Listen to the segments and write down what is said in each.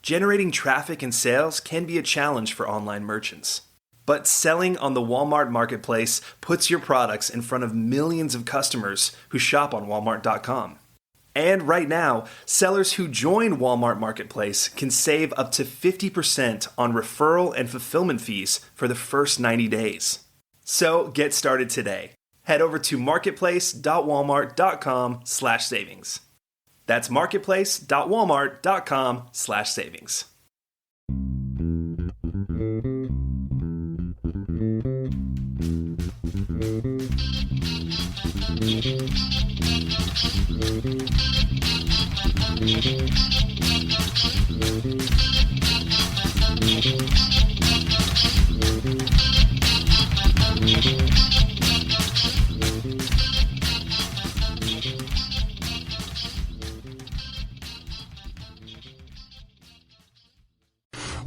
Generating traffic and sales can be a challenge for online merchants. But selling on the Walmart Marketplace puts your products in front of millions of customers who shop on Walmart.com. And right now, sellers who join Walmart Marketplace can save up to 50% on referral and fulfillment fees for the first 90 days. So get started today. Head over to marketplace.walmart.com/savings. That's marketplace.walmart.com/savings.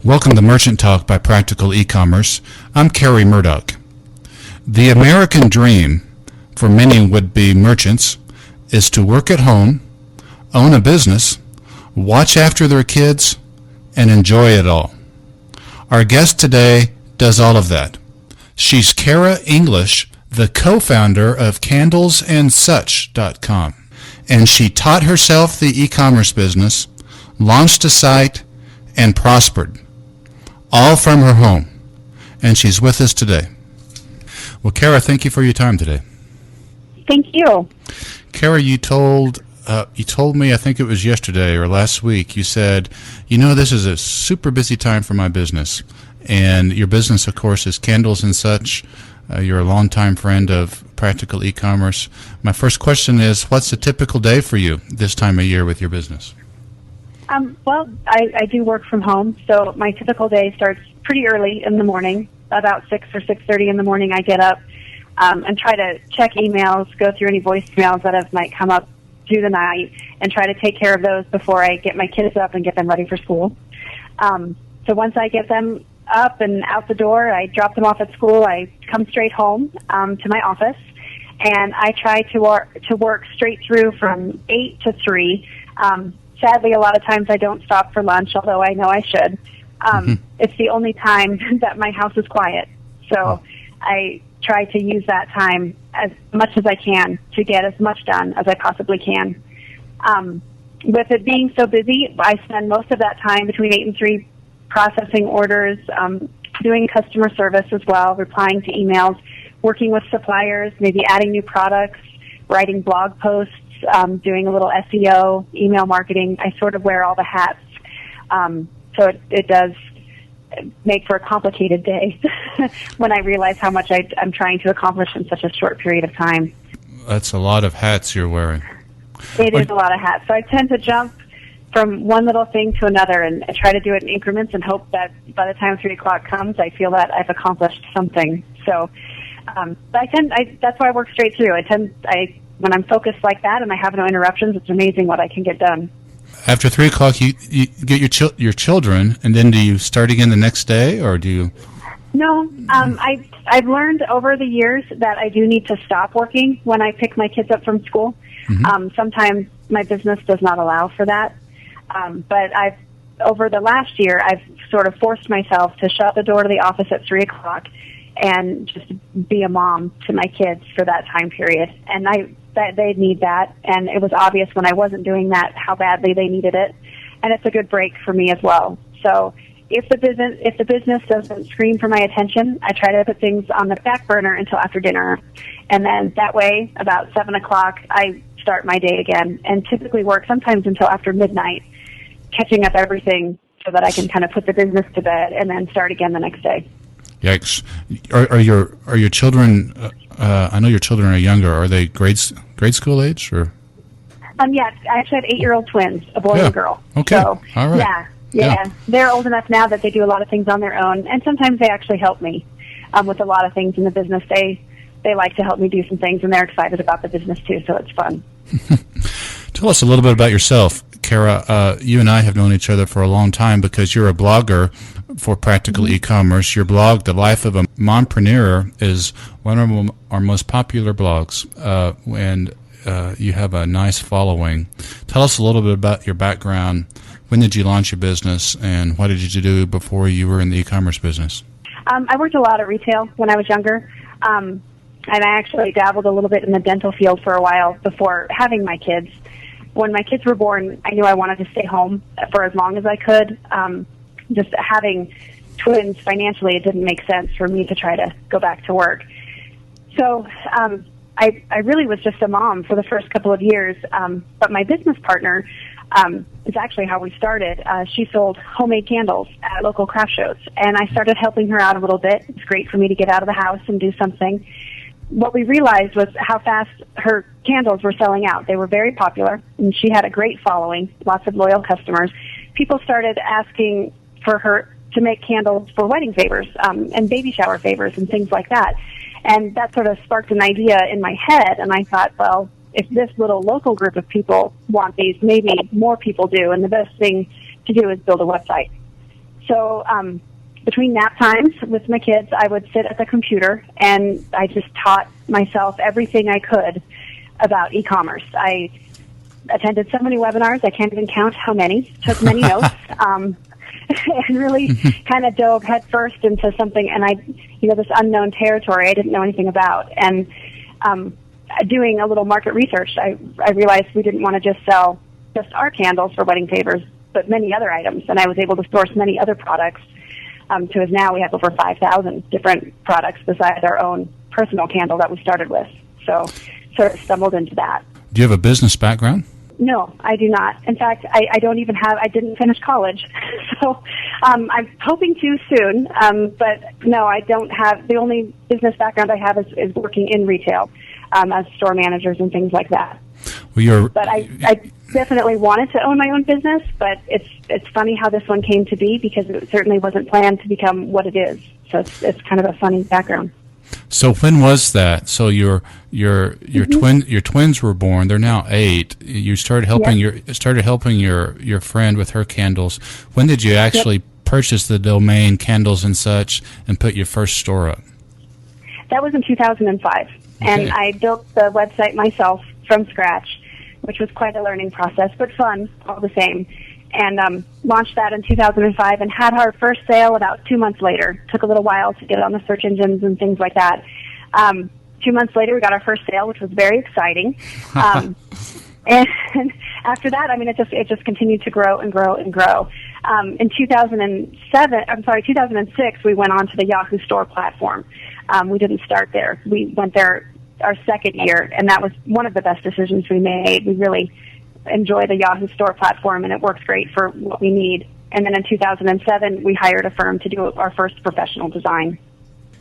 Welcome to Merchant Talk by Practical E-Commerce. I'm Kerry Murdoch. The American dream for many would-be merchants is to work at home, own a business, watch after their kids, and enjoy it all. Our guest today does all of that. She's Kara English, the co-founder of CandlesAndSuch.com, and she taught herself the e-commerce business, launched a site, and prospered, all from her home. And she's with us today. Well, Kara, thank you for your time today. Thank you. Kara, you told me, I think it was yesterday or last week, you said, this is a super busy time for my business. And your business, of course, is Candles and Such. You're a longtime friend of Practical E-Commerce. My first question is, what's a typical day for you this time of year with your business? Well, I do work from home, so my typical day starts pretty early in the morning. About 6 or 6:30 in the morning, I get up and try to check emails, go through any voicemails that might come up through the night, and try to take care of those before I get my kids up and get them ready for school. So once I get them up and out the door, I drop them off at school, I come straight home to my office, and I try to work straight through from 8 to 3. Sadly, a lot of times I don't stop for lunch, although I know I should. It's the only time that my house is quiet. So I try to use that time as much as I can to get as much done as I possibly can. With it being so busy, I spend most of that time between 8 and 3 processing orders, doing customer service as well, replying to emails, working with suppliers, maybe adding new products, writing blog posts, doing a little SEO, email marketing. I sort of wear all the hats. So it does make for a complicated day when I realize how much I'm trying to accomplish in such a short period of time. That's a lot of hats you're wearing. It is a lot of hats. So I tend to jump from one little thing to another and I try to do it in increments and hope that by the time 3 o'clock comes, I feel that I've accomplished something. So that's why I work straight through. When I'm focused like that and I have no interruptions, it's amazing what I can get done. After 3 o'clock, you get your children, and then do you start again the next day, or do you? No, I've learned over the years that I do need to stop working when I pick my kids up from school. Sometimes my business does not allow for that, but over the last year, I've sort of forced myself to shut the door to the office at 3 o'clock and just be a mom to my kids for that time period. And they need that, and it was obvious when I wasn't doing that how badly they needed it, and it's a good break for me as well. So if the business doesn't scream for my attention, I try to put things on the back burner until after dinner, and then that way, about 7 o'clock, I start my day again, and typically work sometimes until after midnight, catching up everything so that I can kind of put the business to bed and then start again the next day. Yikes! Are your children? I know your children are younger. Are they grade school age or? Yeah, I actually have 8-year-old twins, a boy and a girl. Okay. So, all right. Yeah. They're old enough now that they do a lot of things on their own, and sometimes they actually help me with a lot of things in the business. They like to help me do some things, and they're excited about the business too. So it's fun. Tell us a little bit about yourself, Kara. You and I have known each other for a long time because you're a blogger for Practical E-Commerce. Your blog, The Life of a Mompreneur, is one of our most popular blogs, and you have a nice following. Tell us a little bit about your background, When did you launch your business, and what did you do before you were in the e-commerce business? I worked a lot at retail when I was younger, and I actually dabbled a little bit in the dental field for a while before having my kids. When my kids were born, I knew I wanted to stay home for as long as I could. Just having twins financially, it didn't make sense for me to try to go back to work. So I really was just a mom for the first couple of years, but my business partner is actually how we started. She sold homemade candles at local craft shows, and I started helping her out a little bit. It's great for me to get out of the house and do something. What we realized was how fast her candles were selling out. They were very popular, and she had a great following, lots of loyal customers. People started asking for her to make candles for wedding favors and baby shower favors and things like that. And that sort of sparked an idea in my head, and I thought, well, if this little local group of people want these, maybe more people do, and the best thing to do is build a website. So between nap times with my kids, I would sit at the computer, and I just taught myself everything I could about e-commerce. I attended so many webinars, I can't even count how many, took many notes, and really kind of dove headfirst into something, and this unknown territory I didn't know anything about. And doing a little market research, I realized we didn't want to just sell just our candles for wedding favors, but many other items, and I was able to source many other products. To as now we have over 5,000 different products besides our own personal candle that we started with. So sort of stumbled into that. Do you have a business background? No, I do not. In fact, I didn't finish college. So I'm hoping to soon, but no, I don't have, the only business background I have is working in retail as store managers and things like that. Well, but I definitely wanted to own my own business, but it's funny how this one came to be because it certainly wasn't planned to become what it is. So it's kind of a funny background. So when was that? So your twins were born. They're now 8. You started helping your friend with her candles. When did you actually purchase the domain Candles and Such and put your first store up? That was in 2005, and I built the website myself from scratch, which was quite a learning process, but fun all the same. And launched that in 2005 and had our first sale about 2 months later. Took a little while to get on the search engines and things like that. 2 months later, we got our first sale, which was very exciting. And after that, it just continued to grow and grow and grow. In 2006, we went on to the Yahoo Store platform. We didn't start there. We went there our second year, and that was one of the best decisions we made. We really enjoy the Yahoo Store platform, and it works great for what we need. And then in 2007, we hired a firm to do our first professional design.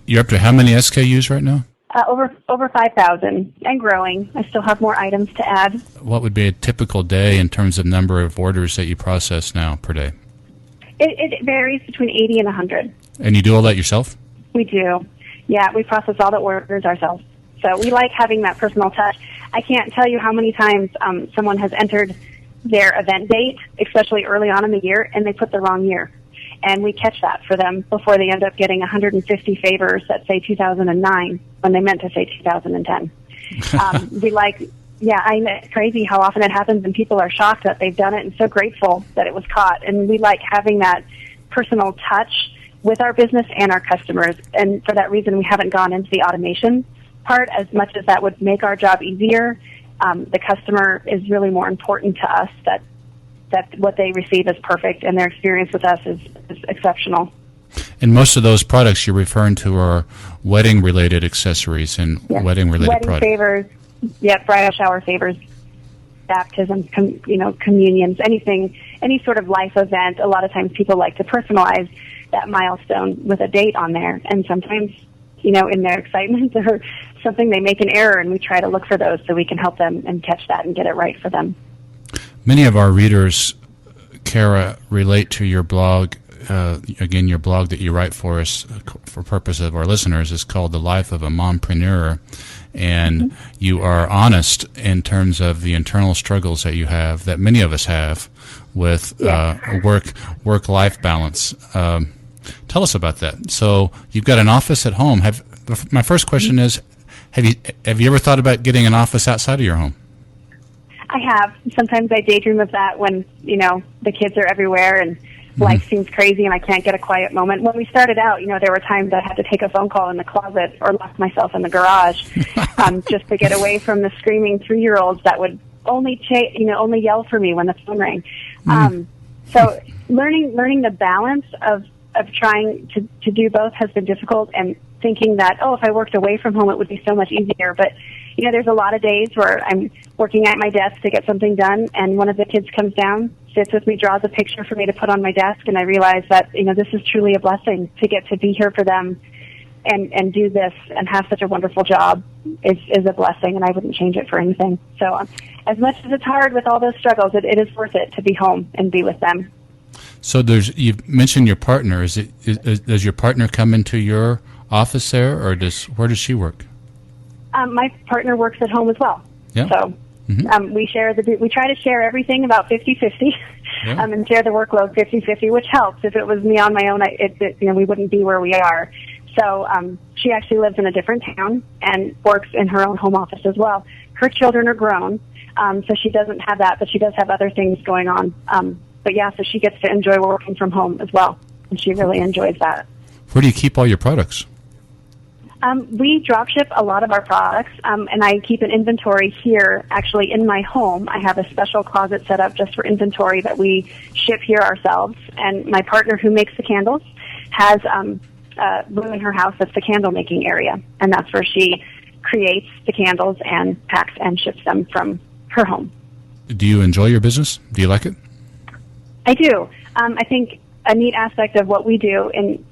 You're up to how many SKUs right now? Over 5,000 and growing. I still have more items to add. What would be a typical day in terms of number of orders that you process now per day? It varies between 80 and 100. And you do all that yourself? We do. Yeah, we process all the orders ourselves. So we like having that personal touch. I can't tell you how many times someone has entered their event date, especially early on in the year, and they put the wrong year. And we catch that for them before they end up getting 150 favors that say 2009 when they meant to say 2010. It's crazy how often it happens, and people are shocked that they've done it and so grateful that it was caught. And we like having that personal touch with our business and our customers. And for that reason, we haven't gone into the automation part as much as that would make our job easier. The customer is really more important to us, that what they receive is perfect and their experience with us is exceptional. And most of those products you're referring to are wedding-related accessories and wedding-related products. Wedding favors, bridal shower favors, baptisms, communions, any sort of life event. A lot of times people like to personalize that milestone with a date on there, and sometimes in their excitement or something, they make an error, and we try to look for those so we can help them and catch that and get it right for them. Many of our readers, Kara, relate to your blog. Again, your blog that you write for us for purpose of our listeners is called The Life of a Mompreneur, and you are honest in terms of the internal struggles that you have, that many of us have, with work-life balance. Tell us about that. So you've got an office at home. My first question is, have you ever thought about getting an office outside of your home? I have. Sometimes I daydream of that when, the kids are everywhere and life seems crazy and I can't get a quiet moment. When we started out, there were times I had to take a phone call in the closet or lock myself in the garage just to get away from the screaming 3-year-olds that would only yell for me when the phone rang. So learning the balance of trying to do both has been difficult, and thinking that, if I worked away from home, it would be so much easier. But, there's a lot of days where I'm working at my desk to get something done, and one of the kids comes down, sits with me, draws a picture for me to put on my desk, and I realize that, this is truly a blessing to get to be here for them and do this and have such a wonderful job is a blessing, and I wouldn't change it for anything. So as much as it's hard with all those struggles, it is worth it to be home and be with them. So you mentioned your partner. Does your partner come into your office there, or where does she work? My partner works at home as well. Yeah. So we try to share everything about 50-50, and share the workload 50-50, which helps. If it was me on my own, we wouldn't be where we are. So she actually lives in a different town and works in her own home office as well. Her children are grown, so she doesn't have that, but she does have other things going on. So she gets to enjoy working from home as well, and she really enjoys that. Where do you keep all your products? We drop ship a lot of our products, and I keep an inventory here, actually, in my home. I have a special closet set up just for inventory that we ship here ourselves. And my partner, who makes the candles, has a room in her house that's the candle making area, and that's where she creates the candles and packs and ships them from her home. Do you enjoy your business? Do you like it? I do. I think a neat aspect of what we do, and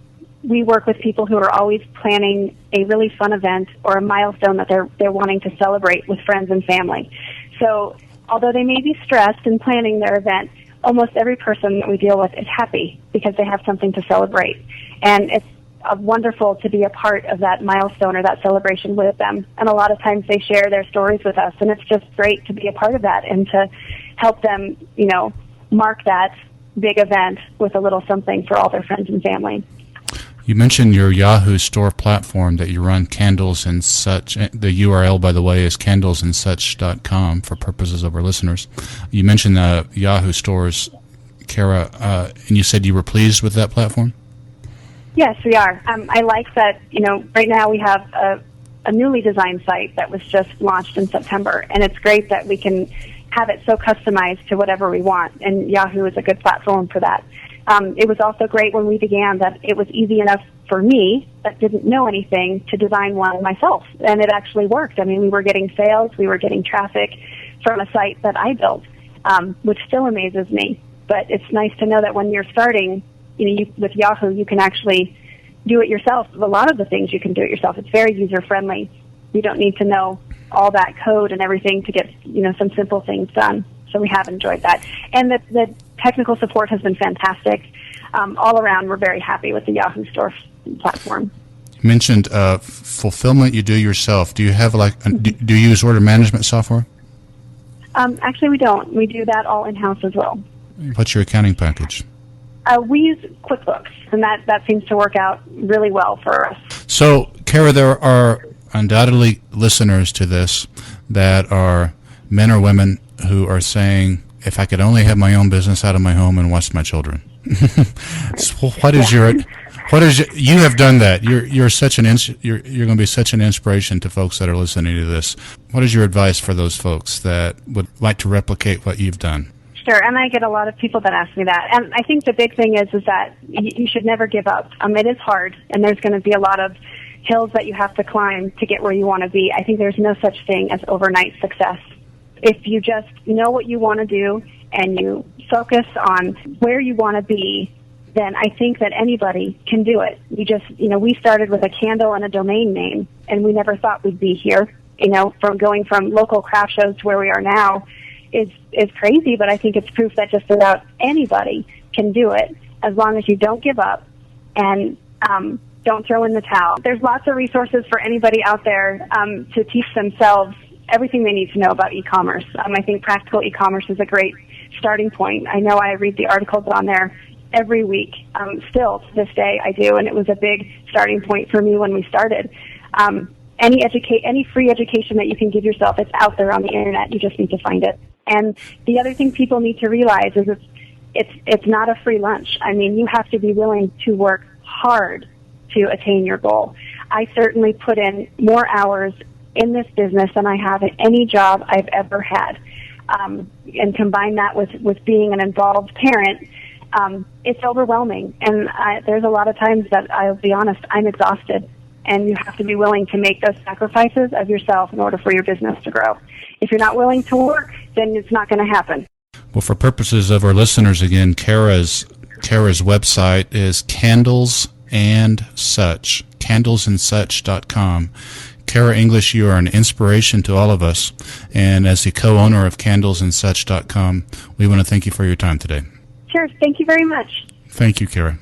we work with people who are always planning a really fun event or a milestone that they're wanting to celebrate with friends and family. So although they may be stressed in planning their event, almost every person that we deal with is happy because they have something to celebrate. And it's wonderful to be a part of that milestone or that celebration with them. And a lot of times they share their stories with us, and it's just great to be a part of that and to help them, mark that big event with a little something for all their friends and family. You mentioned your Yahoo store platform that you run Candles and Such. The URL, by the way, is candlesandsuch.com for purposes of our listeners. You mentioned the Yahoo stores, Kara, and you said you were pleased with that platform? Yes, we are. I like that, right now we have a newly designed site that was just launched in September, and it's great that we can have it so customized to whatever we want, and Yahoo is a good platform for that. It was also great when we began that it was easy enough for me that didn't know anything to design one myself, and it actually worked. I mean, we were getting sales, we were getting traffic from a site that I built, which still amazes me. But it's nice to know that when you're starting, with Yahoo, you can actually do it yourself. A lot of the things you can do it yourself. It's very user-friendly. You don't need to know all that code and everything to get, some simple things done. So we have enjoyed that. And the technical support has been fantastic. All around, we're very happy with the Yahoo store platform. You mentioned fulfillment you do yourself. Do you have do you use order management software? Actually, we don't. We do that all in-house as well. What's your accounting package? We use QuickBooks, and that seems to work out really well for us. So, Kara, there are undoubtedly listeners to this that are men or women who are saying, if I could only have my own business out of my home and watch my children. So you have done that. You're such you're going to be such an inspiration to folks that are listening to this. What is your advice for those folks that would like to replicate what you've done? Sure, and I get a lot of people that ask me that. And I think the big thing is that you should never give up. It is hard, and there's going to be a lot of hills that you have to climb to get where you want to be. I think there's no such thing as overnight success. If you just know what you want to do and you focus on where you want to be, then I think that anybody can do it. We started with a candle and a domain name, and we never thought we'd be here. From going from local craft shows to where we are now is crazy, but I think it's proof that just about anybody can do it as long as you don't give up and don't throw in the towel. There's lots of resources for anybody out there to teach themselves everything they need to know about e-commerce. I think Practical E-commerce is a great starting point. I know I read the articles on there every week. Still, to this day, I do, and it was a big starting point for me when we started. Any free education that you can give yourself, it's out there on the internet. You just need to find it. And the other thing people need to realize is it's not a free lunch. I mean, you have to be willing to work hard to attain your goal. I certainly put in more hours in this business than I have in any job I've ever had. And combine that with being an involved parent, it's overwhelming. And there's a lot of times that, I'll be honest, I'm exhausted. And you have to be willing to make those sacrifices of yourself in order for your business to grow. If you're not willing to work, then it's not going to happen. Well, for purposes of our listeners, again, Kara's website is Candles and Such, candlesandsuch.com. Kara English, you are an inspiration to all of us. And as the co-owner of candlesandsuch.com, we want to thank you for your time today. Sure. Thank you very much. Thank you, Kara.